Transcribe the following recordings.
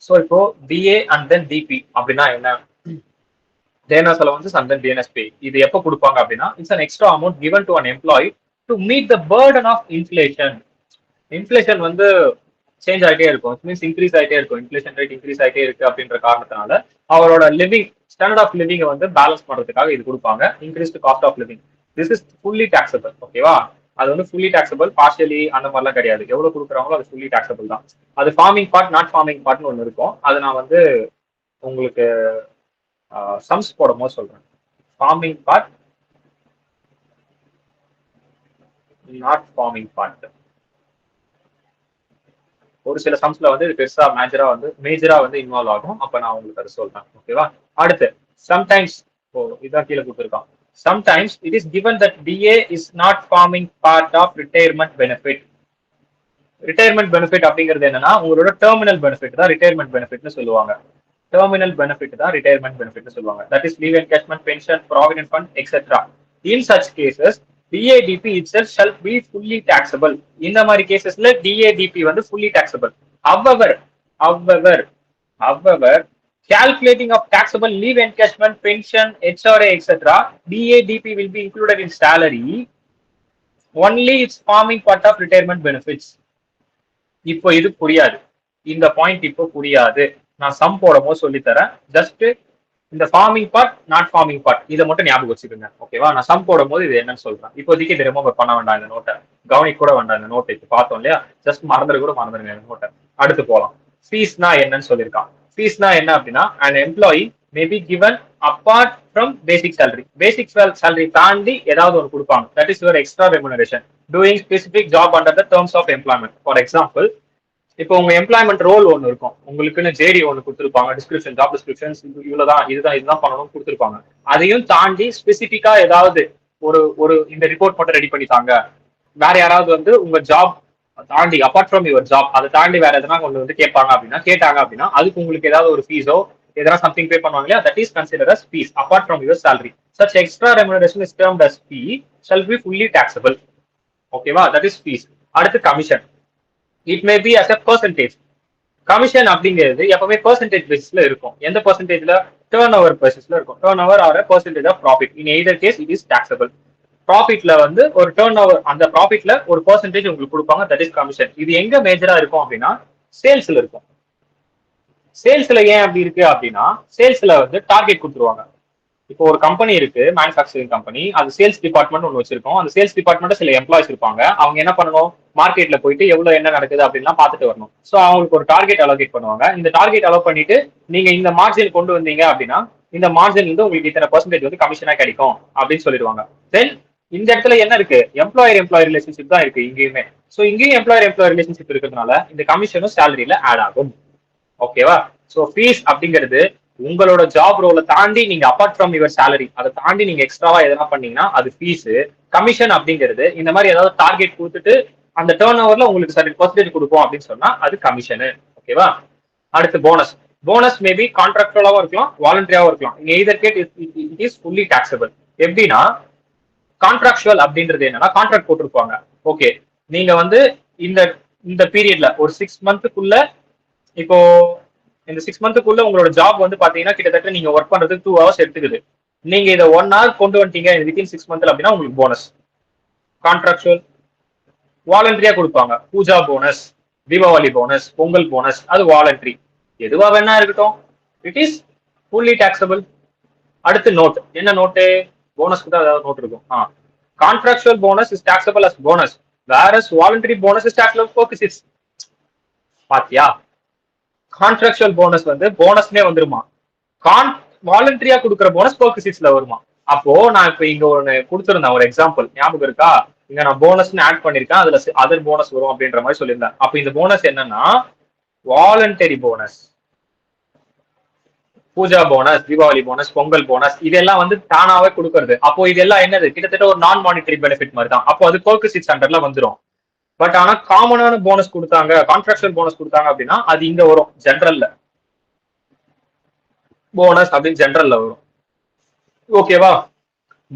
So இப்போ DA and then DP அப்படின்னா என்ன? DNS allowances and then DNS pay. இது எப்போ கொடுப்பாங்க அப்படின்னா it's an extra amount given to an employee to meet the burden of inflation. Inflation வந்து change ஆகிட்டே இருக்கும், மீன்ஸ் இன்க்ரீஸ் ஆகிட்டே இருக்கும், இன்ஃபிளேஷன் ரேட் இன்க்ரீஸ் ஆகிட்டே இருக்கு அப்படின்ற காரணத்தினால அவரோட லிவிங் ஸ்டாண்டர்ட் ஆஃப் லிவிங்கை வந்து பேலன்ஸ் பண்றதுக்காக இது கொடுப்பாங்க. Increased cost of living, this is fully taxable. ஓகேவா? அது வந்து ஃபுல்லி டாக்ஸபிள், பார்ஷியலி அந்த மாதிரிலாம் கிடையாது. எவ்வளவு கொடுக்குறாங்களோ அது ஃபுல்லி டாக்ஸபிள் தான். அது ஃபார்மிங் பார்ட், நாட் ஃபார்மிங் பார்ட்னு ஒன்று இருக்கும். அது நான் வந்து உங்களுக்கு சம்ஸ் போடும் போது சொல்றேன். Forming part, not forming part. ஒரு சில சம்ஸ்ல வந்து இது பெருசா மேஜரா வந்து இன்வால்வ் ஆகும். அப்ப நான் உங்களுக்கு அதை சொல்றேன். ஓகேவா? அடுத்து சம்டைம்ஸ், இதான் கீழே கொடுத்துருக்கான். Sometimes it is given that DA is not forming part of retirement benefit. Retirement benefit அப்படிங்கிறது என்னன்னா உங்களோட டெர்மினல் பெனிஃபிட் தான் ரிட்டையர்மெண்ட் பெனிஃபிட்னு சொல்லுவாங்க. டெர்மினல் பெனிஃபிட் தான் ரிட்டையர்மெண்ட் பெனிஃபிட்னு சொல்லுவாங்க. That is leave encashment, pension, provident fund etcetera. In such cases DADP itself shall be fully taxable. இந்த மாதிரி கேசஸ்ல DADP வந்து fully taxable. However, calculating of taxable leave encashment, pension, HRA, etc., DADP will be included in salary. Only its forming part of retirement benefits. இப்போ இது புரியாது, இந்த point இப்போ புரியாது. நான் சம் போடும்போது சொல்லித்தரேன். ஜஸ்ட் இந்த forming part, not forming part, இதை மட்டும் ஞாபகம் வச்சுக்கோங்க. ஓகேவா? நான் சம் போடும் போது இது என்னன்னு சொல்றேன். இப்போதைக்கு இது ரிமூவ் பண்ண வேண்டாம், இந்த நோட்டை கவனிக்க கூட வேண்டாம். இந்த நோட்டை இப்போ பார்த்தோம் இல்லையா, ஜஸ்ட் மறந்துருங்க இந்த நோட்டை. அடுத்து போகலாம். ஃபீஸ்னா என்னன்னு சொல்லியிருக்கான். ஃபீஸ்னா என்ன அப்படின்னா an employee may be given apart from basic salary. Basic salary தாண்டி ஏதாவது ஒன்று கொடுப்பாங்க. That is your extra remuneration doing specific job under the terms of employment. For example, இப்போ உங்க எம்ப்ளாய்மெண்ட் ரோல் ஒன்று இருக்கும், உங்களுக்குன்னு ஜேடி ஒன்று கொடுத்துருப்பாங்க, டிஸ்கிரிப்ஷன், ஜாப் டிஸ்கிரிப்ஷன்ஸ், இவ்வளவுதான், இதுதான் பண்ணணும்னு கொடுத்துருப்பாங்க. அதையும் தாண்டி ஸ்பெசிபிக்கா ஏதாவது ஒரு இந்த ரிப்போர்ட் மட்டும் ரெடி பண்ணிட்டாங்க, வேற யாராவது வந்து உங்க ஜாப் தாண்டி அப்பார்ட் ஃப்ரம் யுவர் ஜாப் அதை தாண்டி வேற எதனா ஒன்று வந்து கேட்டாங்க அப்படின்னா அதுக்கு உங்களுக்கு ஏதாவது ஒரு ஃபீஸோ எதனா சம்திங் பே பண்ணுவாங்க இல்லையா, that is consider as fees apart from your salary. Such extra remuneration is termed as fee shall be fully taxable. ஓகேவா? That is fees. அடுத்து commission. It may be as a percentage. Commission அப்படிங்கிறது எப்பவுமே percentage பேசிஸ்ல இருக்கும். எந்த பெர்சன்டேஜ்ல? Turn over பேசிஸ்ல இருக்கும். Turnover or percentage of profit. In either case it is taxable. ப்ராஃபிட்ல வந்து ஒரு டர்ன் ஓவர், அந்த ப்ராஃபிட்ல ஒரு பெர்சன்டேஜ் உங்களுக்கு கொடுப்பாங்க, தட் இஸ் கமிஷன். இது எங்க மேஜரா இருக்கும் அப்படின்னா சேல்ஸ்ல இருக்கும். சேல்ஸ்ல ஏன் அப்படி இருக்கு அப்படின்னா சேல்ஸ்ல வந்து டார்கெட் கொடுத்துருவாங்க. இப்போ ஒரு கம்பெனி இருக்கு, மேனுஃபேக்சரிங் கம்பெனி, அது சேல்ஸ் டிபார்ட்மெண்ட் ஒன்று வச்சிருக்கோம். அந்த சேல்ஸ் டிபார்ட்மெண்ட் சில எம்ப்ளாய்ஸ் இருப்பாங்க. அவங்க என்ன பண்ணணும், மார்க்கெட்ல போயிட்டு எவ்வளவு என்ன நடக்குது அப்படின்லாம் பார்த்துட்டு வரணும். ஸோ அவங்களுக்கு ஒரு டார்கெட் அலோகேட் பண்ணுவாங்க. இந்த டார்கெட் அலோ பண்ணிட்டு நீங்க இந்த மார்ஜின் கொண்டு வந்தீங்க அப்படின்னா இந்த மார்ஜின் வந்து உங்களுக்கு இத்தனை பெர்சன்டேஜ் வந்து கமிஷனா கிடைக்கும் அப்படின்னு சொல்லிடுவாங்க. தென் இந்த இடத்துல என்ன இருக்கு, எம்ப்ளாயர் ரிலேஷன்ஷிப் தான் இருக்கு இங்கேயுமே. ஸோ இங்கேயும் எம்ப்ளாயர் ரிலேஷன்ஷிப் இருக்கிறதுனால இந்த கமிஷனும் சேலரியில ஆட் ஆகும். ஓகேவா? ஸோ ஃபீஸ் அப்படிங்கிறது உங்களோட ஜாப் ரோலை தாண்டி நீங்க அப்பார்ட் ஃப்ரம் யுவர் சேலரி அதை தாண்டி நீங்க எக்ஸ்ட்ராவா எதனா பண்ணீங்கன்னா அது ஃபீஸ். கமிஷன் அப்படிங்கிறது இந்த மாதிரி ஏதாவது டார்கெட் கொடுத்துட்டு அந்த டர்ன் ஓவர்ல உங்களுக்கு சர்டன் பெர்சன்டேஜ் கொடுப்போம் அப்படின்னு சொன்னா அது கமிஷனு. ஓகேவா? அடுத்து போனஸ். போனஸ் மேபி கான்ட்ராக்சுவலாவும் இருக்கலாம், வாலண்டரியாவும் இருக்கலாம். Either case it is fully taxable. எப்படின்னா கான்ட்ராக்சுவல் அப்படின்றது என்னன்னா கான்ட்ராக்ட் போட்டிருப்பாங்க. ஓகே, நீங்க வந்து இந்த இந்த பீரியட்ல ஒரு 6 மந்த்துக்குள்ள, இப்போ இந்த 6 மந்த்துக்குள்ள உங்களோட ஜாப் வந்து பாத்தீங்கன்னா கிட்டத்தட்ட நீங்க ஒர்க் பண்றதுக்கு 2 ஹவர்ஸ் எடுத்துக்குது. நீங்க இதை 1 hour கொண்டு வந்துட்டீங்க வித்தின் 6 மந்த்ல அப்படின்னா உங்களுக்கு போனஸ் கான்ட்ராக்சுவல். வாலண்டரியா கொடுப்பாங்க, Puja bonus, Deepavali bonus, Pongal bonus, அது வாலண்டரி. எதுவா வேணா இருக்கட்டும், இட் இஸ் ஃபுல்லி டாக்ஸபிள். அடுத்து நோட். என்ன நோட்டு? போனஸ்க்கு தான் ஏதாவது நோட் இருக்கும். Contractual bonus is taxable as bonus, whereas voluntary bonus is taxable focus. பாத்தியா? கான்ட்ராக்சுவல் போனஸ் வந்து போனஸ்னே வந்துருமா, வாலண்டரியா கொடுக்குற போனஸ் பெர்குசிட்ஸ்ல வருமா. அப்போ நான் இப்ப இங்க ஒன்னு கொடுத்துருந்தேன் ஒரு எக்ஸாம்பிள், ஞாபகம் இருக்கா? இங்க நான் போனஸ்னு ஆட் பண்ணிருக்கேன், அதுல அதர் போனஸ் வரும் அப்படின்ற மாதிரி சொல்லியிருந்தேன். அப்ப இந்த போனஸ் என்னன்னா voluntary bonus, Puja bonus, Deepavali bonus, Pongal bonus, இதெல்லாம் வந்து தானாவே கொடுக்கறது. அப்போ இதெல்லாம் என்னது, கிட்டத்தட்ட ஒரு நான் மானிட்டரி பெனிஃபிட் மாதிரி தான். அப்போ அது பெர்குசிட்ஸ் அண்டர்ல வந்துடும். பட் ஆனா காமனான போனஸ் கொடுத்தாங்க, கான்ட்ராக்சுவல் போனஸ் கொடுத்தாங்க அப்படின்னா அது இங்க வரும், ஜெனரல்ல போனஸ் அப்படின்னு ஜெனரல்ல வரும். ஓகேவா?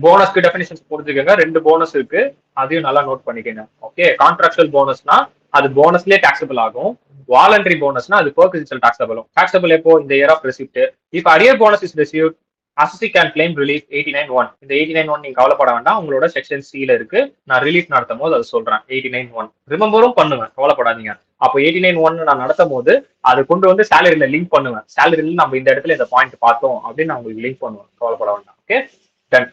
போனஸ்க்கு டெஃபினிஷன்ஸ் புரிஞ்சுக்கோங்க. 2 போனஸ் இருக்கு, அதையும் நல்லா நோட் பண்ணிக்கோங்க. ஓகே, கான்ட்ராக்சுவல் போனஸ்னா அது போனஸ்லயே டாக்ஸபிள் ஆகும். வாலண்டரி போனஸ்னா அது பெர்குசிச்சல் டாக்ஸபிள். டாக்ஸபிள் எப்போ இந்த இயர் ஆஃப் ரெசிப்ட். இப்போ arrear bonus is received assessee can claim relief 89(1). இந்த 89(1) நீங்க கவலைப்பட வேண்டாம், உங்களோட செக்ஷன் சில இருக்கு. நான் ரிலீஃப் நடத்தும் போது அதை சொல்றேன். 89(1) ரிமெம்பரும் பண்ணுவேன், கவலைப்படாதீங்க. அப்போ 89(1) நான் நடத்தும் போது அது கொண்டு வந்து சேலரியில லிங்க் பண்ணுவேன். சேலரியில நம்ம இந்த இடத்துல இந்த பாயிண்ட் பார்த்தோம் அப்படின்னு நான் உங்களுக்கு லிங்க் பண்ணுவேன், கவலைப்பட வேண்டாம். Okay done.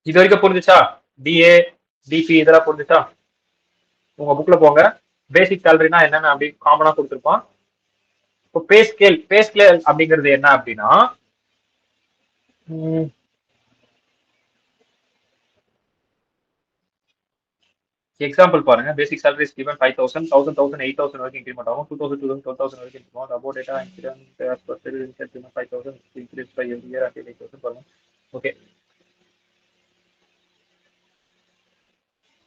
இது வரைக்கும் புரிஞ்சுச்சா? டிஏ டிபி இதெல்லாம் புரிஞ்சுச்சா? உங்க புக்ல போங்க, பேசிக் சேலரினா என்னன்னு அப்படி காமனா கொடுத்துருப்பான். இப்போ பே ஸ்கேல் அப்படிங்கிறது என்ன அப்படின்னா, எக்ஸாம்பிள் பாருங்க. பேசிக் salary is given 5,000, 1,000, 1,000, 8,000 வரைக்கும் இன்க்ரிமெண்ட் ஆகும். 2,000, 2,000, 12,000 வரைக்கும் increment. Above data incident as per schedule incentive 5,000 increase by every year until 8,000 பாருங்க. ஓகே,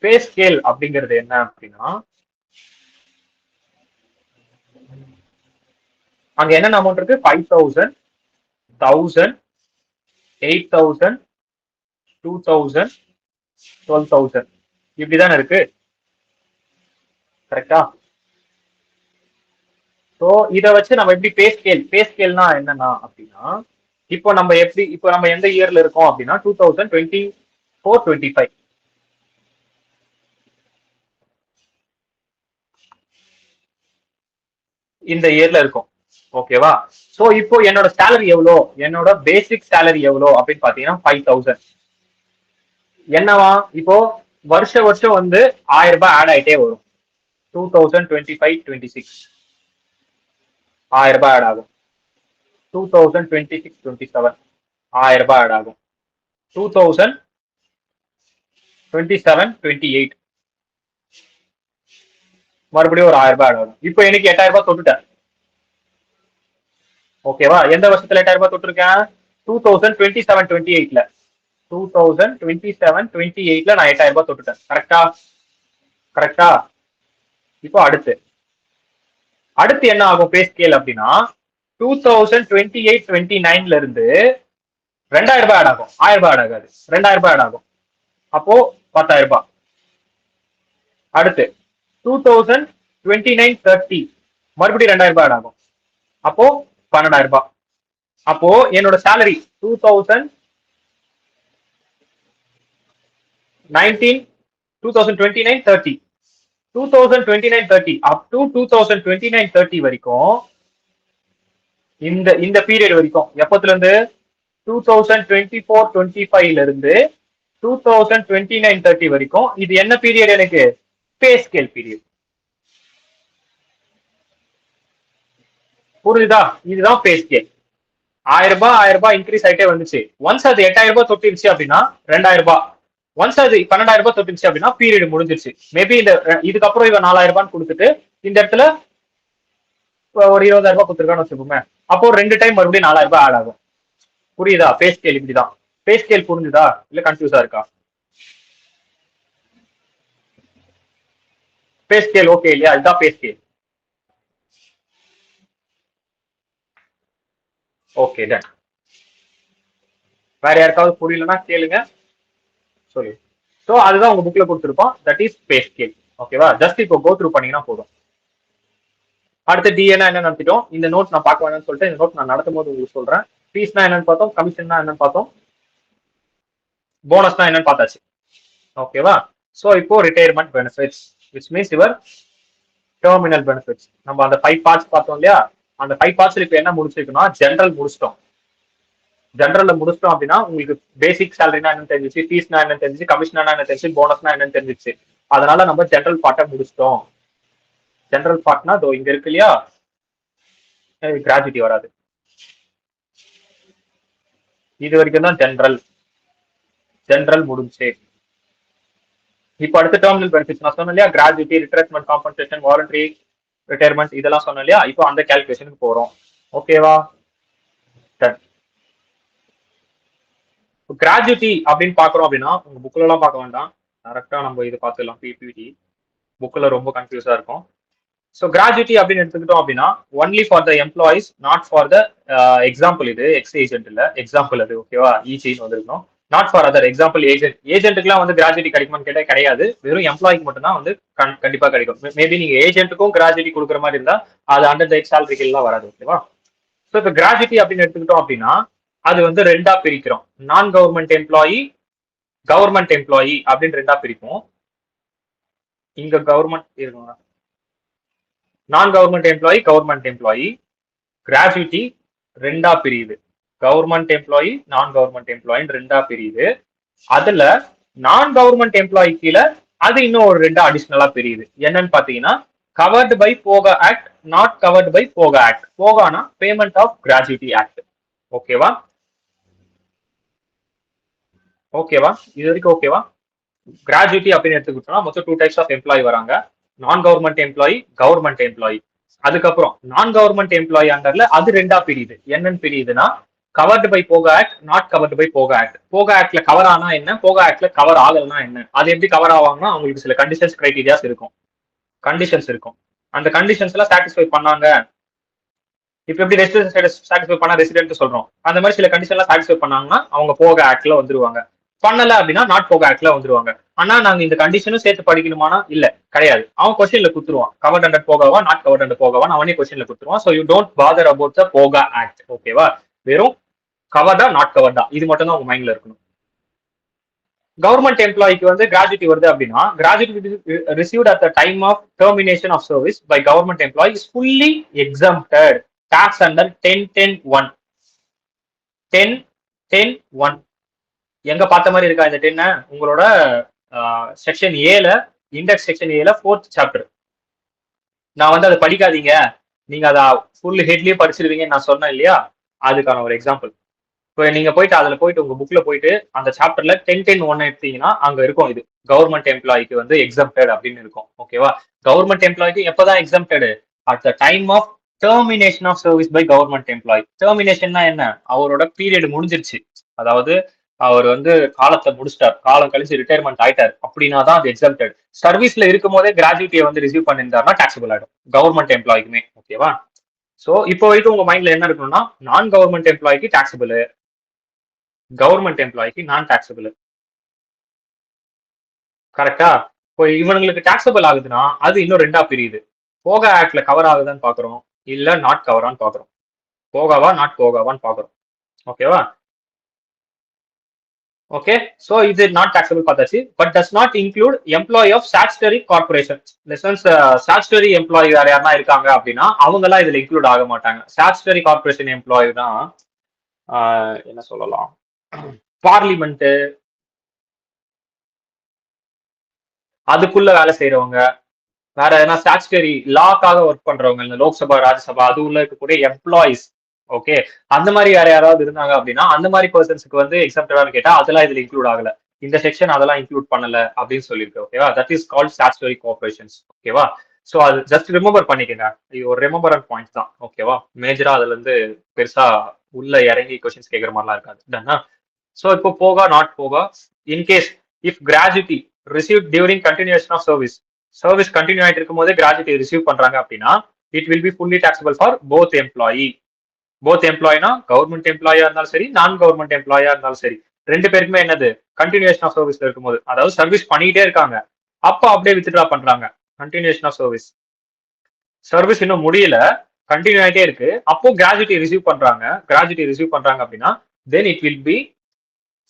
பே ஸ்கேல் அப்படிங்கிறது என்ன அப்படின்னா, அங்க என்னென்ன அமௌண்ட் இருக்கு? 5,000, 1,000, 8,000, 2,000, 12,000 இப்படிதானே இருக்கு, கரெக்டா? ஸோ இதை வச்சு நம்ம எப்படி பே ஸ்கேல்னா என்னன்னா அப்படின்னா, இப்போ நம்ம எந்த இயர்ல இருக்கோம் அப்படின்னா 2024-25 இந்த இயர்ல இருக்கும். ஓகேவா? சோ இப்போ என்னோட சேலரி எவ்வளோ, என்னோட பேசிக் சேலரி எவ்வளோ அப்படின்னு பாத்தீங்கன்னா 5,000. என்னவா, இப்போ வருஷம் வந்து 1,000 ரூபாய் ஆட் ஆயிட்டே வரும். 2025-26 1,000 ரூபாய் ஆட் ஆகும். 2026-27 1,000 ரூபாய் ஆட் ஆகும். 2027-28 மறுபடியும் ஒரு 1,000 ரூபாய் ஆட் ஆகும். இப்போ எனக்கு 8,000 ரூபாய் தொட்டுட்டேன். ஓகேவா? எந்த வருஷத்துல 8,000 ரூபாய் தொட்டிருக்கேன்? 2027-28ல 2027-28ல நான் 8,000 ரூபாய் தொட்டுட்டேன். கரெக்டா? கரெக்டா? இப்போ அடுத்து என்ன ஆகும் பே ஸ்கேல் அப்படின்னா, 2028-29ல இருந்து 2,000 ரூபாய் ஆட் ஆகும். 1,000 ரூபாய் ஆட் ஆகாது, 2,000 ரூபாய் ஆட் ஆகும். அப்போ 10,000 ரூபாய். அடுத்து 2029-30 மறுபடியும் 2,000 ரூபாய் ஆட் ஆகும். அப்போ 12,000 ரூபாய். அப்போ என்னோட சேலரி 2029-30 2029-30 அப் டு 2029-30 வரைக்கும், இந்த பீரியட் வரைக்கும், எப்பத்துல இருந்து 2024-25ல இருந்து 2029-30 வரைக்கும், இது என்ன பீரியட்? எனக்கு பே ஸ்கேல் பீரியட். புரியுதா? இதுதான் பே ஸ்கேல். 1,000 ரூபாய் இன்க்ரீஸ் ஆயிட்டே வந்துச்சு. ஒன்ஸ் அது 8,000 ரூபாய் தொட்டிருச்சு அப்படின்னா 2,000 ரூபாய். ஒன்ஸ் அது 12,000 ரூபாய் தொட்டுச்சு அப்படின்னா பீரியட் முடிஞ்சிருச்சு. மேபி இதுக்கப்புறம் இவன் 4,000 ரூபாய் கொடுத்துட்டு இந்த இடத்துல ஒரு 20,000 ரூபாய் கொடுத்துருக்கான்னு வச்சுக்கோங்க. அப்போ 2 டைம் மறுபடியும் 4,000 ரூபாய் ஆட் ஆகும். புரியுதா? பே ஸ்கேல் இப்படிதான். பே ஸ்கேல் புரிஞ்சுதா இல்ல கன்ஃபியூஸா இருக்கா? பே ஸ்கேல் ஓகே இல்லையா? இதுதான் பே ஸ்கேல். Okay done. வேற யாருக்காவது புரியலன்னா கேளுங்க, சொல்லு. ஸோ அதுதான் உங்க புக்ல கொடுத்துருப்போம். That is pay scale. ஓகேவா? ஜஸ்ட் இப்போ கோ த்ரூ பண்ணீங்கன்னா போதும். அடுத்து டிஎன்னா என்ன நடத்திட்டோம். இந்த நோட் நான் பார்க்க வேணும்னு சொல்லிட்டு இந்த நோட் நான் நடத்தும் போது உங்களுக்கு சொல்றேன். ஃபீஸ்னா என்னன்னு பார்த்தோம், கமிஷன்னா என்னன்னு பார்த்தோம், போனஸ்னா என்னன்னு பார்த்தாச்சு. ஓகேவா? ஸோ இப்போ retirement benefits which means your terminal benefits. நம்ம அந்த 5 பார்ட்ஸ் பார்த்தோம் இல்லையா? அந்த 5 பார்ட்ஸ்ல இப்போ என்ன முடிச்சிருக்குன்னா ஜென்ரல் முடிச்சிட்டோம். ஜென்ரல்ல முடிச்சிட்டோம் அப்படின்னா உங்களுக்கு பேசிக் சேலரினா என்னன்னு தெரிஞ்சிச்சு, ஃபீஸ்னா என்னன்னு தெரிஞ்சிச்சு, கமிஷனா என்ன தெரிஞ்சிச்சு, போனஸ்னா என்னன்னு தெரிஞ்சிச்சு. அதனால நம்ம ஜென்ரல் பார்ட்டை முடிச்சிட்டோம். ஜென்ரல் பார்ட்னா இதோ இங்க இருக்கு இல்லையா, கிராஜுவிட்டி வராது. இது வரைக்கும் தான் ஜென்ரல் முடிஞ்சு. இப்போ அடுத்த டெர்மினல் பெனிஃபிட்ஸ் நான் சொன்னேன் இல்லையா, gratuity, retirement compensation, voluntary retirement இதெல்லாம் சொன்னேன் இல்லையா. இப்போ அந்த கால்குலேஷனுக்கு போறோம். ஓகேவா? கிராஜுவிட்டி அப்படின்னு பாக்குறோம் அப்படின்னா உங்க புக்ல எல்லாம் பார்க்க வேண்டாம், கரெக்டா நம்ம இது பார்த்துக்கலாம். பிபிடி புக்ல ரொம்ப கன்ஃபியூஸா இருக்கும். ஸோ கிராஜுவிட்டி அப்படின்னு எடுத்துக்கிட்டோம் அப்படின்னா only for the employees, not for the example. இது எக்ஸ் ஏஜென்ட் இல்ல, எக்ஸாம்பிள் அது. ஓகேவா? இசின்னு வந்திருக்கணும். Not for other. Example agent. ஏஜென்ட்டுக்குலாம் வந்து கிராஜுவிட்டி கிடைக்குமான்னு கேட்டா கிடையாது. வெறும் எம்ப்ளாய்க்கு மட்டும் தான் வந்து கண்டிப்பா கிடைக்கும். மேபி நீங்க ஏஜென்ட்டுக்கும் கிராஜுவிட்டி கொடுக்குற மாதிரி இருந்தா அது அண்டர் த சேலரி கீழ் வராது. ஓகேவா? ஸோ இப்போ கிராஜுவிட்டி அப்படின்னு எடுத்துக்கிட்டோம் அப்படின்னா அது வந்து ரெண்டா பிரிக்கிறோம். நான் கவர்மெண்ட் எம்ப்ளாயி, கவர்மெண்ட் எம்ப்ளாயி அப்படின்னு ரெண்டா பிரிப்போம். இங்க கவர்மெண்ட் இருக்குங்க. நான் government employee, government employee. Gratuity ரெண்டா பிரியுது. கவர்மெண்ட் எம்ப்ளாயி, நான் கவர்மெண்ட் எம்ப்ளாயின்னு ரெண்டா பிரியுது. அதுல நான் கவர்மெண்ட் எம்ப்ளாயி கீழே அது இன்னும் ஒரு ரெண்டா அடிஷனலா பிரியுது. என்னன்னு பாத்தீங்கன்னா covered by POGA act, not covered by POGA act. போகானா பேமெண்ட் ஆஃப் கிராஜுவிட்டி ஆக்ட். ஓகேவா? ஓகேவா? இது வரைக்கும் ஓகேவா? கிராஜுவிட்டி அப்படின்னு எடுத்துக்கிட்டோம்னா மொத்தம் 2 டைப்ஸ் ஆஃப் எம்ப்ளாயி வராங்க. நான் கவர்மெண்ட் எம்ப்ளாயி, கவர்மெண்ட் எம்ப்ளாயி. அதுக்கப்புறம் நான் கவர்மெண்ட் எம்ப்ளாயி அண்டர்ல அது ரெண்டா பிரியுது. என்னன்னு பிரியுதுன்னா covered by POGA act, not covered by POGA act. போகா ஆக்ட்ல கவர் ஆனா என்ன, போகா ஆக்ட்ல கவர் ஆகலன்னா என்ன. அது எப்படி கவர் ஆவாங்கன்னா அவங்களுக்கு சில கண்டிஷன்ஸ் கிரைட்டீரியாஸ் இருக்கும். கண்டிஷன்ஸ் இருக்கும். அந்த கண்டிஷன்ஸ் எல்லாம் சாட்டிஸ்ஃபை பண்ணாங்க. இப்ப எப்படி ரெசிடென்ட் சாட்டிஸ்ஃபை பண்ணா ரெசிடென்ட் சொல்றோம். அந்த மாதிரி சில கண்டிஷன் எல்லாம் சாட்டிஸ்ஃபை பண்ணாங்கன்னா அவங்க போகா ஆக்ட்ல வந்துருவாங்க. பண்ணல அப்படின்னா நாட் போகா ஆக்ட்ல வந்துருவாங்க. ஆனா நாங்க இந்த கண்டிஷனும் சேர்த்து படிக்கணுமானா இல்ல, கிடையாது. அவன் கொஸ்டின்ல குடுத்துருவான். கவர்ட் அண்டர் போகாவா, நாட் கவர்ட் அண்டர் போகாவா, அவனே கொஸ்டின்ல குடுத்துருவான். So you don't bother about the POGA act. ஓகேவா? வெறும் கவர்டா நாட் கவர்டா இது மட்டும் தான் உங்க மைண்ட்ல இருக்கணும். கவர்மெண்ட் எம்ப்ளாய்க்கு வந்து கிராஜுவிட்டி வருது அப்படின்னா gratuity received at the time of termination of service by government employee is fully exempted tax under 10-10-1. 10-10-1 எங்க பார்த்த மாதிரி இருக்கா இந்த 10? உங்களோட செக்ஷன் ஏல, இண்டெக்ஸ் செக்ஷன் ஏல 4th சாப்டர். நான் வந்து அதை படிக்காதீங்க, நீங்க அதை ஃபுல் ஹெட்லயே படிச்சிருவீங்கன்னு நான் சொன்னேன் இல்லையா? அதுக்கான ஒரு எக்ஸாம்பிள். இப்போ நீங்க போயிட்டு அதுல போயிட்டு உங்க புக்ல போயிட்டு அந்த சாப்டர்ல 10-10-1 எடுத்தீங்கன்னா அங்க இருக்கும் இது கவர்மெண்ட் எம்ப்ளாய்க்கு வந்து எக்ஸம்ப்டட் அப்படின்னு இருக்கும். ஓகேவா? கவர்மெண்ட் எம்ப்ளாய்க்கு எப்பதான் exempted? At the time of termination of service by government employee. டெர்மினேஷன்னா என்ன? அவரோட பீரியட் முடிஞ்சிருச்சு. அதாவது அவர் வந்து காலத்தை முடிச்சிட்டார், காலம் கழிச்சு ரிட்டையர்மெண்ட் ஆயிட்டார் அப்படின்னா தான் அது எக்ஸம்ப்டட். சர்வீஸ்ல இருக்கும் போதே கிராஜுவிட்டியை வந்து ரிசீவ் பண்ணியிருந்தாருன்னா டாக்ஸபிள் ஆயிடும் கவர்மெண்ட் எம்ப்ளாய்க்குமே. ஓகேவா? சோ இப்போ வரைக்கும் உங்க மைண்ட்ல என்ன இருக்கணும்னா நான் கவர்மெண்ட் எம்ப்ளாய்க்கு டாக்ஸபிள், கவர்மெண்ட் எம்ப்ளாய்க்கு நான் டாக்ஸபிள். கரெக்டா? இப்போ இவங்களுக்கு டாக்ஸபிள் ஆகுதுன்னா அது இன்னும் ரெண்டா பிரியுது. போகா ஆக்ட்ல கவர் ஆகுதான்னு பாக்குறோம், இல்ல நாட் கவரான்னு பாக்குறோம். போகாவா நாட் போகாவான்னு பாக்குறோம். ஓகேவா? ஓகே. சோ இது நாட் டாக்ஸபிள் பார்த்தாச்சு. But does not include employee of statutory corporation. Lessons statutory employee வேற யாரா இருக்காங்க அப்படின்னா அவங்க எல்லாம் இதுல இன்க்ளூட் ஆக மாட்டாங்க. ஸ்டாச்சுட்டரி கார்பரேஷன் எம்ப்ளாயி தான் என்ன சொல்லலாம், பார்லிமெண்ட் அதுக்குள்ள வேலை செய்யறவங்க, வேற எதனா ஸ்டாச்சுட்டரி லாக்காக ஒர்க் பண்றவங்க, இந்த லோக்சபா, ராஜ்யசபா அது உள்ள இருக்கக்கூடிய எம்ப்ளாயிஸ். ஓகே. அந்த மாதிரி வேற யாராவது இருந்தாங்க அப்படின்னா அந்த மாதிரி பர்சன்ஸ்க்கு வந்து எக்ஸப்டடான்னு கேட்டா அதெல்லாம் இதுல இன்க்ளூட் ஆகல. இந்த செக்ஷன் அதெல்லாம் இன்க்ளூட் பண்ணல அப்படின்னு சொல்லியிருக்கு. ஓகேவா? That is called statutory corporations. ஓகேவா? சோ அது ஜஸ்ட் ரிமெம்பர் பண்ணிக்கங்க. இது ஒரு ரிமெம்பரன் பாயிண்ட் தான். ஓகேவா? மேஜரா அதுல இருந்து பெருசா உள்ள இறங்கி கொஸ்டின்ஸ் கேட்கற மாதிரிலாம் இருக்காது. டன்னா? சோ இப்போ POGA not POGA incase if gratuity receive during continuation of service, service continue ஆயிட்டு இருக்கும் போதே கிராஜுவிட்டி ரிசீவ் பண்றாங்க அப்படின்னா it will be fully taxable for both employee. Both எம்ப்ளாயினா கவர்மெண்ட் எம்ப்ளாயா இருந்தாலும் சரி, நான் கவர்மெண்ட் எம்ப்ளாயா இருந்தாலும் சரி, ரெண்டு பேருக்குமே என்னது கண்டினியூஷன் ஆஃப் சர்வீஸ்ல இருக்கும்போது, அதாவது சர்வீஸ் பண்ணிட்டே இருக்காங்க அப்ப அப்படியே வித்ட்ரா பண்றாங்க. கண்டினியூஷன் ஆஃப் சர்வீஸ், சர்வீஸ் இன்னும் முடியல, கண்டினியூ ஆயிட்டே இருக்கு, அப்போ கிராஜுவிட்டி ரிசீவ் பண்றாங்க. கிராஜுவிட்டி ரிசீவ் பண்றாங்க அப்படின்னா then it will be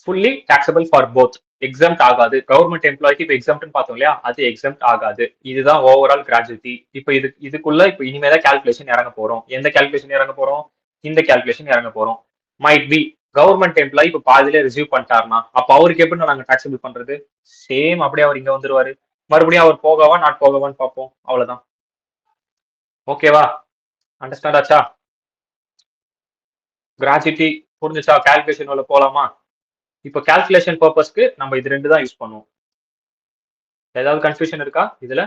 fully taxable for both. Exempt ஆகாது. கவர்மெண்ட் எம்ப்ளாய்க்கு இப்போ எக்ஸம்ட்னு பார்த்தோம் இல்லையா, அது எக்ஸம்ட் ஆகாது. இதுதான் ஓவரால் கிராஜுவிட்டி. இப்போ இதுக்குள்ள இப்போ இனிமேதான் கால்குலேஷன் இறங்க போறோம். எந்த கால்குலேஷன் இறங்க போறோம்? இந்த கால்குலேஷன் இறங்க போறோம். மைட் பி கவர்மெண்ட் எம்ப்ளாயி இப்போ பாதியிலே ரிசீவ் பண்ணிட்டாருன்னா அப்ப அவருக்கு எப்படி நாங்க டாக்ஸபிள் பண்றது? சேம் அப்படியே அவர் இங்க வந்துருவாரு. மறுபடியும் அவர் போகவா நாட் போகவான்னு பார்ப்போம். அவ்வளவுதான். ஓகேவா? அண்டர்ஸ்டாண்ட் ஆச்சா? கிராஜுவிட்டி புரிஞ்சுச்சா? கால்குலேஷன் உள்ள போலாமா? இப்போ கால்குலேஷன் பர்பஸ்க்கு நம்ம இது ரெண்டு தான் யூஸ் பண்ணுவோம். ஏதாவது கன்ஃபியூஷன் இருக்கா இதுல?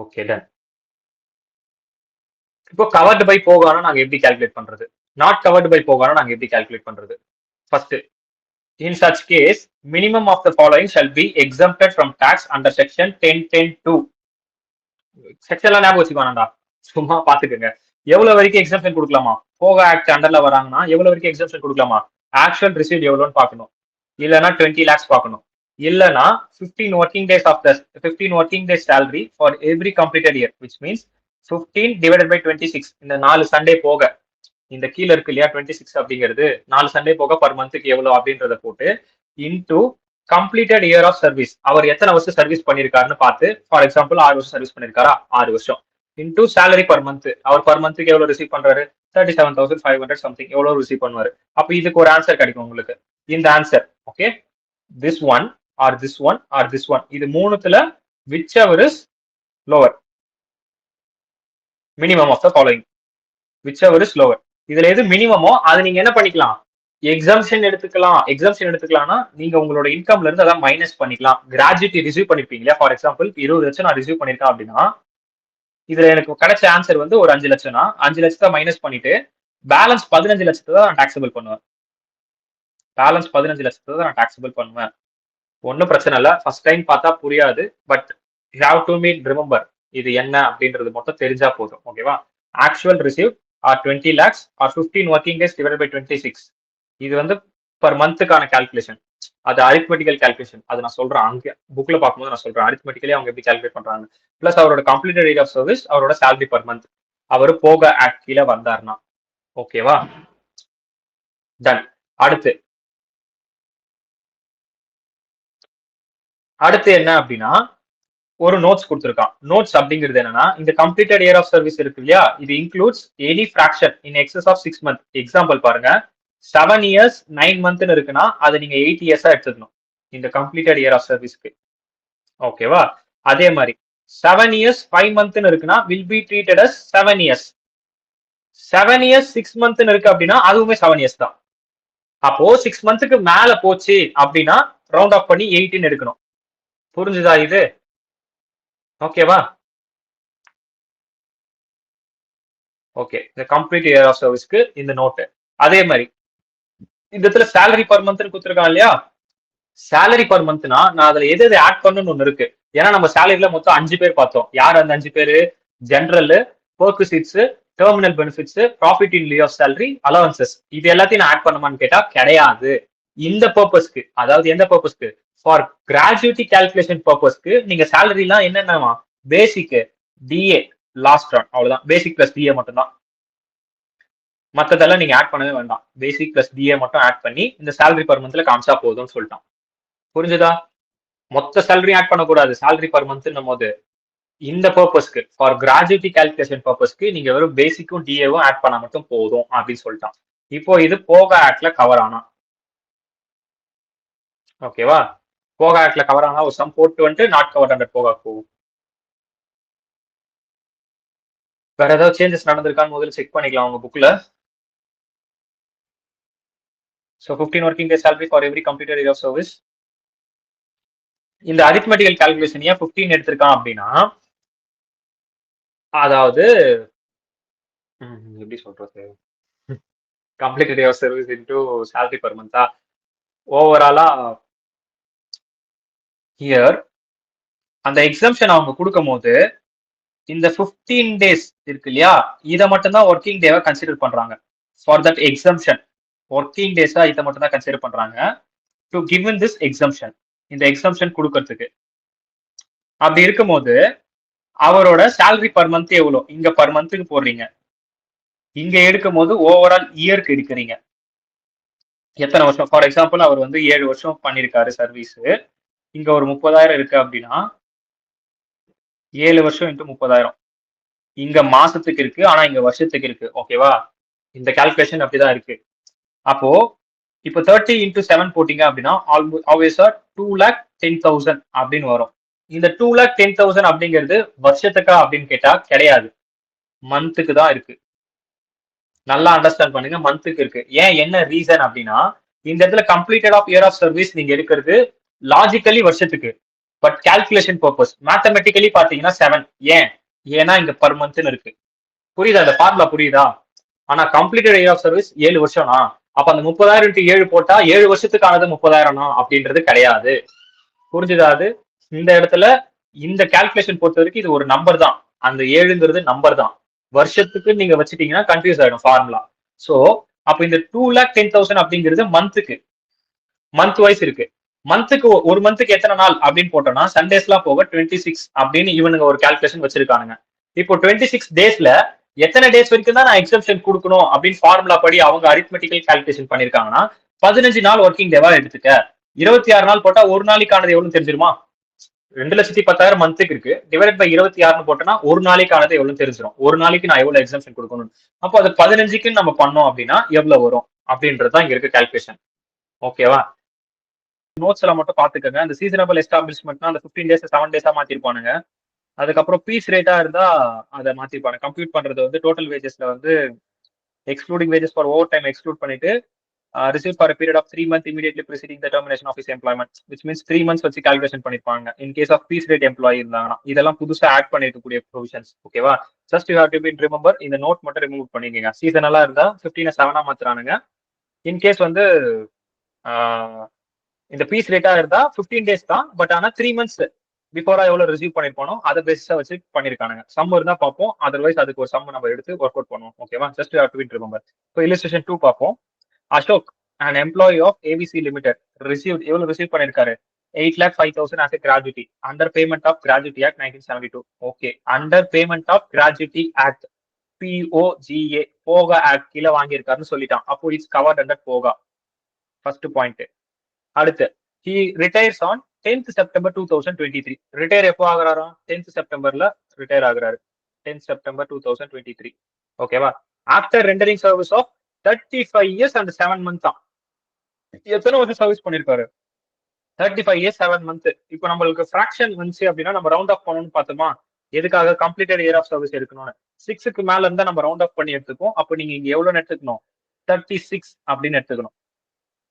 Okay done. இப்போ கவர்டு பை போகானா நாங்க எப்படி கால்குலேட் பண்றது? நாட் கவர்டு பை போகானா நாங்க எப்படி கால்குலேட் பண்றது? First, in such case minimum of the following shall be exempted from tax under section 10-10-2. Section எல்லாம் ஞாபகம் வச்சுக்கோண்டா, சும்மா பாத்துக்கோங்க. எவ்வளவு வரைக்கும் எக்ஸம்ஷன் கொடுக்கலாமா? போக ஆக்ட் அண்டர்ல வராங்கன்னா எவ்வளவு வரைக்கும் எக்ஸம்ஷன் கொடுக்கலாமா? ஆக்சுவல் ரிசீவ் எவ்வளோன்னு பார்க்கணும். இல்லைன்னா 20 lakhs பார்க்கணும். இல்லைன்னா 15 working days of the 15 working days salary for every completed year, which means 15 divided by 26. இந்த 4 சண்டே போக, இந்த கீழே இருக்கு இல்லையா 26 அப்படிங்கிறது 4 சண்டே போக பர் மந்த்துக்கு எவ்வளவு அப்படின்றத போட்டு into completed year of service, அவர் எத்தனை வருஷம் சர்வீஸ் பண்ணிருக்காருன்னு பார்த்து, ஃபார் எக்ஸாம்பிள் 6 வருஷம் சர்வீஸ் பண்ணிருக்காரா, 6 வருஷம் இன்டூ சேலரி பர் மந்த், அவர் பர் மந்த்துக்கு எவ்வளவு ரிசீவ் பண்றாரு, 37,500 சம்திங் எவ்வளவு ரிசீவ் பண்ணுவாரு. அப்ப இதுக்கு ஒரு ஆன்சர் கிடைக்கும் உங்களுக்கு. இந்த answer okay, this one or this one or this one, இது மூணுத்துல whichever is lower, minimum of the following, whichever is lower. இதுல எது மினிமமோ அது நீங்க என்ன பண்ணிக்கலாம், எக்ஸம்ஷன் எடுத்துக்கலாம். எக்ஸம்ஷன் எடுத்துக்கலாம்னா நீங்க உங்களோட இன்கம்ல இருந்து அதான் மைனஸ் பண்ணிக்கலாம். கிராஜுவிட்டி ரிசீவ் பண்ணிருப்பீங்க, ஃபார் எக்ஸாம்பிள் 20 லட்சம் நான் ரிசீவ் பண்ணிருக்கேன் அப்படின்னா, இதுல எனக்கு கிடைச்ச ஆன்சர் வந்து ஒரு 5 லட்சம்னா 5 லட்சத்தை மைனஸ் பண்ணிட்டு பேலன்ஸ் 15 லட்சத்தை தான் நான் டாக்ஸபிள் பண்ணுவேன். பேலன்ஸ் 15 லட்சத்தை தான் நான் டாக்ஸபிள் பண்ணுவேன். ஒன்னும் பிரச்சனை இல்லை, ஃபர்ஸ்ட் டைம் பார்த்தா புரியாது, but you have to meet remember இது என்ன அப்படின்றது மட்டும் தெரிஞ்சா போதும். ஓகேவா? Actual receive or 20 lakhs or 15 working days divide by 26. இது வந்து பர் மந்த்துக்கான கால்குலேஷன், அது அரித்மெட்டிக்கல் கால்குலேஷன். அது நான் சொல்றேன், அங்கே புக்ல பார்க்கும்போது நான் சொல்றேன் அரித்மெட்டிக்கலி அவங்க எப்படி கால்குலேட் பண்றாங்க. பிளஸ் அவரோட கம்ப்ளீட்டட் ஏரியா ஆஃப் சர்வீஸ், அவரோட சேலரி பர் மந்த், அவர் போக ஆக்ட் கீழே வந்தாருன்னா. ஓகேவா? டன். அடுத்து என்ன அப்படின்னா, ஒரு நோட்ஸ் கொடுத்துருக்கான். நோட்ஸ் அப்படிங்கிறது என்னன்னா, இந்த கம்ப்ளீட்டட் இயர் ஆஃப் சர்வீஸ் இருக்கு இல்லையா, இது includes any fraction in excess of 6 months. Example பாருங்க, 7 years 9 months இருக்குன்னா அதை நீங்க 8 years எடுத்துக்கணும் இந்த கம்ப்ளீட்டட் இயர் ஆஃப் சர்வீஸ்க்கு. ஓகேவா? அதே மாதிரி 7 years 5 months இருக்குன்னா will be treated as 7 years. 7 years 6 months இருக்கு அப்படின்னா அதுவுமே 7 years தான். அப்போ 6 monthsக்கு மேல போச்சு அப்படின்னா ரவுண்ட் ஆஃப் பண்ணி 18 எடுக்கணும். புரிஞ்சுதா இது? ஓகேவா? ஓகே, இந்த கம்ப்ளீட் இயர் ஆஃப் சர்வீஸ்க்கு இந்த நோட்டு. அதே மாதிரி இந்த இடத்துல சேலரி பர் மந்த் கொடுத்துருக்கான் இல்லையா, சேலரி பர் மந்த்னா நான் அதுல எது எது ஆட் பண்ணணும்னு ஒண்ணு இருக்கு. ஏன்னா நம்ம சேலரியில மொத்தம் 5 பேர் பார்த்தோம். யார் அந்த 5 பேரு? General, perquisites, terminal benefits, profit in lieu of salary, allowances, இது எல்லாத்தையும் நான் ஆட் பண்ணுமான்னு கேட்டா கிடையாது. இந்த பர்பஸ்க்கு, அதாவது எந்த பர்பஸ்க்கு, ஃபார் கிராஜுவிட்டி கால்குலேஷன் பர்பஸ்க்கு நீங்க சேலரிலாம் என்னென்னமா, பேசிக், டிஏ, லாஸ்ட் ரன், அவ்வளவுதான். பேசிக் பிளஸ் டிஏ மட்டும் தான், மத்ததெல்லாம் நீங்க ஆட் பண்ணவே வேண்டாம். பேசிக் பிளஸ் டிஏ மட்டும் ஆட் பண்ணி இந்த சேலரி பர் மந்த்ல காமிச்சா போதும்னு சொல்லிட்டான். புரிஞ்சுதா? மொத்த சேலரி ஆட் பண்ணக்கூடாது சேலரி பர் மந்த் போது. இந்த பர்பஸ்க்கு, ஃபார் கிராஜுவிட்டி கால்குலேஷன் பர்பஸ்க்கு நீங்க வெறும் பேசிக்கும் டிஏவும் ஆட் பண்ண மட்டும் போதும் அப்படின்னு சொல்லிட்டான். இப்போ இது போக ஆக்ட்ல கவர் ஆனா, ஓகேவா? போக ஆக்ட்ல கவர் ஆனா ஒரு சம் போட்டு வந்துட்டு நாட் கவர் அண்டர் போக போகும். வேற ஏதாவது சேஞ்சஸ் நடந்திருக்கான்னு முதல்ல செக் பண்ணிக்கலாம் உங்க புக்ல. So 15 working days salary for every completed year of service. இந்த அரித்மெட்டிக்கல் கால்குலேஷன் ஏன் 15 எடுத்திருக்கான் அப்படின்னா, அதாவது எப்படி சொல்றது, completed year of service into salary per மந்தா, ஓவராலா ஹியர் அந்த எக்ஸம்ஷன் அவங்க கொடுக்கும் போது இந்த 15 days இருக்கு இல்லையா, இதை மட்டும் தான் ஒர்க்கிங் டேவை கன்சிடர் பண்றாங்க. ஃபார் தட் எக்ஸம்ஷன் ஒர்க்கிங் டேஸா இதை மட்டும் தான் கன்சிடர் பண்றாங்க டு கிவன் திஸ் எக்ஸம்ஷன், இந்த எக்ஸம்ஷன் கொடுக்கறதுக்கு. அப்படி இருக்கும்போது அவரோட சேலரி பர் மந்த் எவ்வளோ, இங்க பர் மந்த்துக்கு போடுறீங்க, இங்க எடுக்கும் போது ஓவரால் இயருக்கு எடுக்கிறீங்க எத்தனை வருஷம். ஃபார் எக்ஸாம்பிள் அவர் வந்து 7 வருஷம் பண்ணிருக்காரு சர்வீஸ், இங்க ஒரு 30,000 இருக்கு அப்படின்னா 7 வருஷம் இன்ட்டு 30,000, இங்க மாசத்துக்கு இருக்கு ஆனா இங்க வருஷத்துக்கு இருக்கு. ஓகேவா? இந்த கால்குலேஷன் அப்படிதான் இருக்கு. அப்போ இப்போ 30 into 7 போட்டீங்க அப்படின்னா ஆல்வேஸா 2,10,000 அப்படின்னு வரும். இந்த 2,10,000 அப்படிங்கிறது வருஷத்துக்கா அப்படின்னு கேட்டா கிடையாது, மந்த்துக்கு தான் இருக்கு. நல்லா அண்டர்ஸ்டாண்ட் பண்ணுங்க, மந்த்துக்கு இருக்கு. ஏன், என்ன ரீசன் அப்படின்னா, இந்த இடத்துல completed of year of service நீங்க எடுக்கிறது லாஜிக்கலி வருஷத்துக்கு, பட் கால்குலேஷன் பர்பஸ் மேத்தமெட்டிக்கலி பாத்தீங்கன்னா 7. ஏன், ஏன்னா இங்க பர் மந்த்னு இருக்கு. புரியுதா? அந்த ஃபார்முலா புரியுதா? ஆனா கம்ப்ளீட்டட் இயர் ஆஃப் சர்வீஸ் 7 வருஷம்னா அப்ப அந்த 30,000 into 7 போட்டா 7 வருஷத்துக்கானது 30,000 அப்படின்றது கிடையாது. புரிஞ்சுதா? அது இந்த இடத்துல இந்த கால்குலேஷன் பொறுத்த வரைக்கும் இது ஒரு நம்பர் தான், அந்த 7ங்கிறது நம்பர் தான். வருஷத்துக்கு நீங்க வச்சுட்டீங்கன்னா கன்ஃபியூஸ் ஆயிடும் ஃபார்முலா. சோ அப்ப இந்த 2,10,000 அப்படிங்கிறது மந்த் வைஸ் இருக்கு. மந்த்துக்கு ஒரு மந்த்துக்கு எத்தனை நாள் அப்படின்னு போட்டோம்னா சண்டேஸ்லாம் போக 26 அப்படின்னு இவனுங்க ஒரு கால்குலேஷன் வச்சிருக்கானுங்க. இப்போ 26 டேஸ்ல எத்தனை டேஸ் வரைக்கும் தான் நான் எக்ஸம்ஷன் கொடுக்கணும் அப்படின்னு ஃபார்முலா படி அவங்க அரித்மெட்டிக்கல் கால்குலேஷன் பண்ணிருக்காங்கன்னா 15 நாள் ஒர்க்கிங் டேவா எடுத்துக்க. 26 நாள் போட்டா ஒரு நாளைக்கானது எவ்வளவு தெரிஞ்சிருமா? 2,10,000 மந்த்துக்கு இருக்கு. டிவைட் பை 26 போட்டோம்னா ஒரு நாளைக்கானது எவ்வளவு தெரிஞ்சிடும். ஒரு நாளைக்கு நான் எவ்வளவு எக்ஸம்ஷன் கொடுக்கணும். அப்போ அது 15க்கு நம்ம பண்ணோம் அப்படின்னா எவ்வளவு வரும் அப்படின்றதுதான் இங்க இருக்க கால்குலேஷன். ஓகேவா? நோட்ஸ் எல்லாம் மட்டும் பாத்துக்கோங்க. அந்த சீசனபிள் எஸ்டாப்ளிஷ்மெண்ட்னா அந்த 15 டேஸ் 7 டேஸா மாத்திருப்பானுங்க. அதுக்கப்புறம் பீஸ் ரேட்டா இருந்தா அதை மாத்திருப்பாங்க. கம்ப்யூட் பண்றது வந்து டோட்டல் வேஜஸ்ல வந்து excluding wages for overtime exclude பண்ணிட்டு receive for period of 3 months immediately preceding the termination of his employment, which means 3 months வச்சு கால்குலேஷன் பண்ணிருப்பாங்க. In case of piece rate employee இருந்தாங்கன்னா இதெல்லாம் புதுசா ஆட் பண்ணிருக்கக்கூடிய ப்ரொவிஷன்ஸ். ஓகேவா? Just you have to be remember இந்த note மட்டும் remove பண்ணிக்கங்க. சீசனலா இருந்தா 15 7 மாத்துறானுங்க. இன் கேஸ் வந்து இந்த பீஸ் ரேட்டா இருந்தா 15 டேஸ் தான். பட் ஆனா 3 months பிஃபோரா எவ்வளவு ரிசீவ் பண்ணிருப்பானோ அதை பேஸா வச்சு பண்ணிருக்கானுங்க. சம் இருந்தா பார்ப்போம். அதர்வைஸ் அதுக்கு ஒரு சம் நம்ம எடுத்து ஒர்க் அவுட் பண்ணுவோம். ஓகேவா? Just you have to be remember. இப்போ இல்லஸ்ட்ரேஷன் 2 பார்ப்போம். Ashok, an employee of ABC Limited, எவ்வளவு ரிசீவ் பண்ணிருக்காரு? 8,05,000 as a gratuity under payment of Gratuity Act 1972. Okay, under payment of Gratuity Act POGA போகா act கீழே வாங்கியிருக்காருன்னு சொல்லிட்டான். அப்போ இட்ஸ் கவர்ட் அண்டர் போகா. First point. அடுத்து he retires on 10th September 2023. Retire எப்போ ஆகுறாராம்? 10th செப்டம்பர்ல retire ஆகுறாரு. 10th September 2023. ஓகேவா? After rendering service of 35 years and 7 months தான். எத்தனை வருஷம் சர்வீஸ் பண்ணிருக்காரு? 35 years 7 months. இப்போ நம்மளுக்கு ஃபிராக்ஷன் வந்துச்சு அப்படின்னா நம்ம ரவுண்ட் ஆஃப் பண்ணணும்னு பார்த்தோமா? எதுக்காக? கம்ப்ளீட்டட் இயர் ஆஃப் சர்வீஸ் எடுக்கணும்னு. 6க்கு மேல இருந்தா நம்ம ரவுண்ட் ஆஃப் பண்ணி எடுத்துக்கோம். அப்போ நீங்க இங்க எவ்வளவு எடுத்துக்கணும்? 36 அப்படின்னு எடுத்துக்கணும்.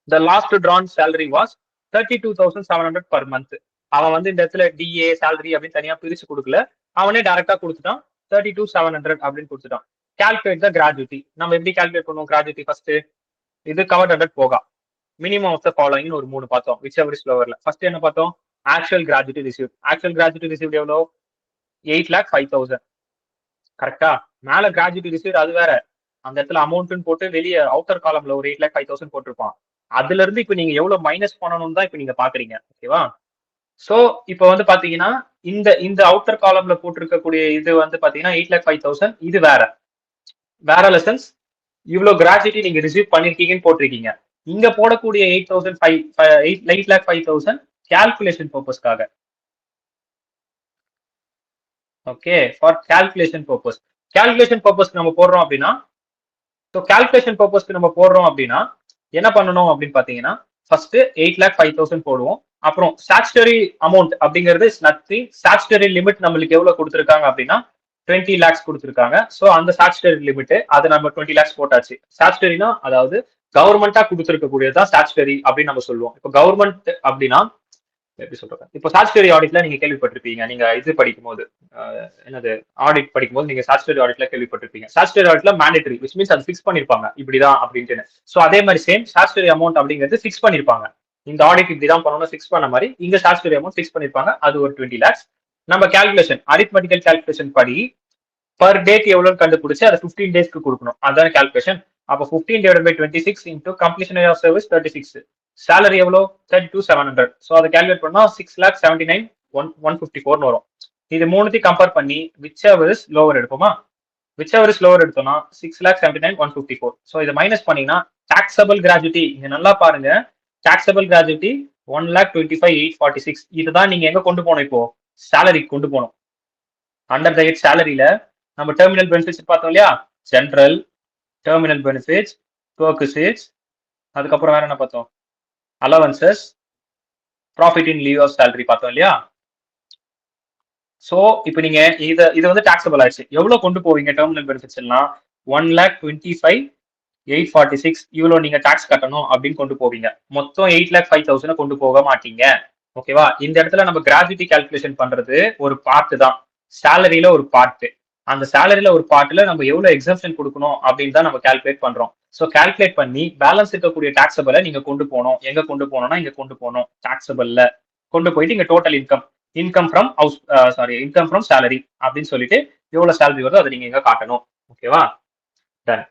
The last drawn salary was 32,700 per month. அவன் வந்து இந்த இடத்துல டிஏ சேலரி அப்படின்னு தனியா பிரிச்சு கொடுக்கல. அவனே டைரக்டா கொடுத்துட்டான். 32,700 அப்படின்னு கொடுத்துட்டான். Calculate the gratuity. நம்ம எப்படி கால்குலேட் பண்ணுவோம் கிராஜுவிட்டி? ஃபர்ஸ்ட் இது கவர்ட் அண்டர் போகா. மினிமம் ஆஃப் த ஃபாலோயிங் ஒரு 3 பார்த்தோம். விச் எவர் இஸ் லோவர்ல. ஃபர்ஸ்ட் என்ன பார்த்தோம்? Actual gratuity receive. Actual gratuity receive எவ்வளோ? 8,05,000. கரெக்டா? மேல கிராஜுவிட்டி ரிசீவ் அது வேற. அந்த இடத்துல அமௌண்ட்னு போட்டு வெளியே அவுட்டர் காலம்ல ஒரு 8,05,000 போட்டிருப்பான். அதுல இருந்து இப்ப நீங்க எவ்வளவு மைனஸ் பண்ணணும் தான் இப்ப நீங்க பாக்குறீங்க. ஓகேவா? சோ இப்ப வந்து பாத்தீங்கன்னா இந்த அவுட்டர் காலம்ல போட்டிருக்கக்கூடிய இது வந்து பாத்தீங்கன்னா 8,05,000. இது வேற லெசன்ஸ். இவ்வளவு கிராஜுவிட்டி நீங்க ரிசீவ் பண்ணிருக்கீங்கன்னு போட்டிருக்கீங்க. இங்க போடக்கூடிய 8,05,000 கால்குலேஷன் பர்பஸ்க்காக. Okay, for calculation purpose. Calculation பர்பஸ்க்கு நம்ம போடுறோம் அப்படின்னா கால்குலேஷன் பர்பஸ்க்கு நம்ம போடுறோம் அப்படின்னா என்ன பண்ணணும் அப்படின்னு பாத்தீங்கன்னா ஃபர்ஸ்ட் 8,05,000 போடுவோம். அப்புறம் ஸ்டாச்சுட்டரி அமௌண்ட் அப்படிங்கிறது நத்திங். ஸ்டாச்சுட்டரி லிமிட் நம்மளுக்கு எவ்வளவு கொடுத்துருக்காங்க அப்படின்னா 20 lakhs கொடுத்துருக்காங்க. ஸோ அந்த ஸ்டாச்சுட்டரி லிமிட் அதை நம்ம 20 lakhs போட்டாச்சு. ஸ்டாச்சுட்டரினா அதாவது கவர்மெண்டா கொடுத்துருக்கக்கூடியதான் ஸ்டாச்சுட்டரி அப்படின்னு நம்ம சொல்லுவோம். இப்போ கவர்மெண்ட் அப்படின்னா எப்படி சொல்றாங்க? இப்போ ஸ்டாச்சுட்டரி ஆடிட்ல நீங்க கேள்விப்பட்டிருப்பீங்க. நீங்க இது படிக்கும் போது என்னது ஆடிட் படிக்கும் போது நீங்க ஸ்டாச்சுட்டரி ஆடிட்ல கேள்விப்பட்டிருப்பீங்க. ஸ்டாச்சுட்டரி ஆடிட்ல மேண்டேட்டரி, விச் மீன்ஸ் அது ஃபிக்ஸ் பண்ணிருப்பாங்க இப்படிதான் அப்படின்ட்டு. ஸோ அதே மாதிரி சேம் ஸ்டாச்சுட்டரி அமௌண்ட் அப்படிங்கிறது ஃபிக்ஸ் பண்ணிருப்பாங்க. இந்த ஆடிட் இப்படிதான் பண்ணணும் ஃபிக்ஸ் பண்ண மாதிரி இங்க ஸ்டாச்சுட்டரி அமௌண்ட் ஃபிக்ஸ் பண்ணிருப்பாங்க. அது ஒரு 20 lakhs. நம்ம கால்குலேஷன் அரித்மெட்டிக்கல் கால்குலேஷன் படி பர் டேக்கு எவ்வளவு கண்டுபிடிச்சு அதை 15 டேஸ்க்கு கொடுக்கணும். அதான் கால்குலேஷன். அப்போ 15 divided by 26 into completion of service 36. Salary எவ்வளோ? 32,700. ஸோ அதை கால்குலேட் பண்ணா 6,79,154 வரும். இது மூணுத்தையும் கம்பேர் பண்ணி விச் எவர் இஸ் லோவர் எடுப்போமா? விச் எவர் இஸ் லோவர் எடுத்தோம்னா 6,79,154. ஸோ இதை மைனஸ் பண்ணீங்கன்னா டாக்ஸபிள் கிராஜுவிட்டி இங்க நல்லா பாருங்க. Taxable gratuity 1,25,846. இதுதான் நீங்க எங்க கொண்டு போகணும்? இப்போ சேலரி கொண்டு போகணும். அண்டர் த ஹெட் சேலரியில நம்ம டெர்மினல் பெனிஃபிட்ஸ் பார்த்தோம் இல்லையா? ஜென்ரல், டெர்மினல் பெனிஃபிட்ஸ், பெர்குசிட்ஸ், அதுக்கப்புறம் வேற என்ன பார்த்தோம்? Allowances, profit in leave of salary பார்த்தோம் இல்லையா? சோ இப்போ நீங்க இது வந்து டாக்ஸபிள் ஆயிடுச்சு. எவ்வளவு கொண்டு போவீங்க டெர்மினல் பெனிஃபிட்ஸ் எல்லாம்? 1,25,846 இவ்வளவு நீங்க டாக்ஸ் கட்டணும் அப்படின்னு கொண்டு போவீங்க. மொத்தம் 8,05,000 கொண்டு போக மாட்டீங்க. ஓகேவா? இந்த இடத்துல நம்ம கிராஜுவிட்டி கால்குலேஷன் பண்றது ஒரு பார்ட் தான். சேலரியில ஒரு பார்ட். அந்த சேலரியில ஒரு பார்ட்ல நம்ம எவ்வளவு எக்ஸம்ஷன் கொடுக்கணும் அப்படின்னு தான் நம்ம கால்குலேட் பண்றோம். ஸோ கால்குலேட் பண்ணி பேலன்ஸ் இருக்கக்கூடிய டாக்ஸபிளை நீங்க கொண்டு போகணும். எங்க கொண்டு போகணும்னா இங்க கொண்டு போகணும். டாக்ஸபிள்ல கொண்டு போயிட்டு இங்க total income from house income from salary அப்படின்னு சொல்லிட்டு எவ்வளவு சேலரி வருதோ அதை நீங்க எங்க காட்டணும். ஓகேவா? டன்.